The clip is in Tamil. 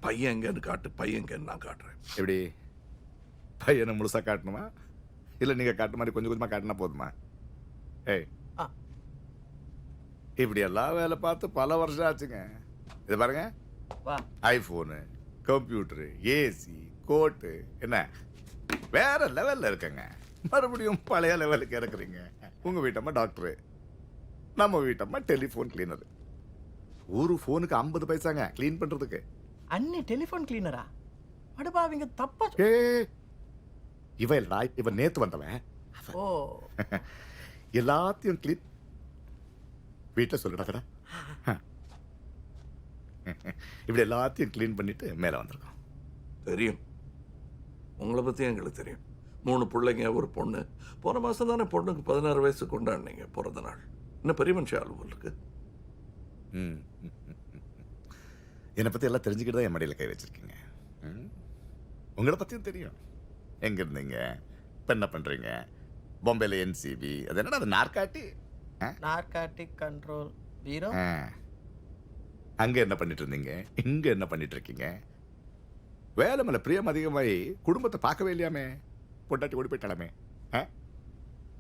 பையன் எங்கன்னு காட்டு, பையன் எங்கன்னு நான் காட்டுறேன். எப்படி பையனை முழுசா காட்டணுமா இல்லை நீங்கள் காட்டுற மாதிரி கொஞ்சம் கொஞ்சமாக காட்டினா போதுமா? ஏய் ஆ. இப்படி எல்லாம் வேலை பார்த்து பல வருஷம் ஆச்சுங்க. இது பாருங்க, வா. ஐஃபோனு, கம்ப்யூட்டரு, ஏசி, கோட்டு, என்ன வேற லெவலில் இருக்கங்க. மறுபடியும் பழைய லெவலுக்கு இறக்குறீங்க. உங்கள் வீட்டம்மா டாக்டரு, நம்ம வீட்டம்மா டெலிஃபோன் கிளீனர். ஒரு ஃபோனுக்கு 50 பைசாங்க க்ளீன் பண்ணுறதுக்கு. அண்ணி டெலிஃபோன் கிளீனரா? அடபாவிங்க தப்பா ஏ இவன் இல்லடா, இவன் நேத்து வந்தவன். ஓ. எல்லாத்தையும் கிளீன் வீட்டில் சொல்லுடா கடா. இப்படி எல்லாத்தையும் கிளீன் பண்ணிட்டு மேலே வந்திருக்கோம். தெரியும், உங்களை பற்றி எங்களுக்கு தெரியும். 3 பிள்ளைங்க, ஒரு பொண்ணு. போன மாதம் தானே பொண்ணுக்கு 16 வயசு கொண்டாடினீங்க பிறந்த நாள். இன்னும் பெரிய மனுஷன் அலுவலுக்கு. ம். என்னை பற்றி எல்லாம் தெரிஞ்சுக்கிட்டு தான் என் மடியில் கை வச்சிருக்கீங்க. உங்களை பற்றியும் தெரியும். எங்கே இருந்தீங்க, இப்போ என்ன பண்ணுறீங்க? பாம்பேல என்சிபி, அது என்னடா அது நார்காட்டி? நார்காட்டிக் கண்ட்ரோல் பீரோ. அங்கே என்ன பண்ணிட்டு இருந்தீங்க, இங்கே என்ன பண்ணிட்டு இருக்கீங்க? வேலை மேலே பிரியம் அதிகமாகி குடும்பத்தை பார்க்கவே இல்லையாமே, பொண்டாட்டி ஓடி போயிட்டாலாமே.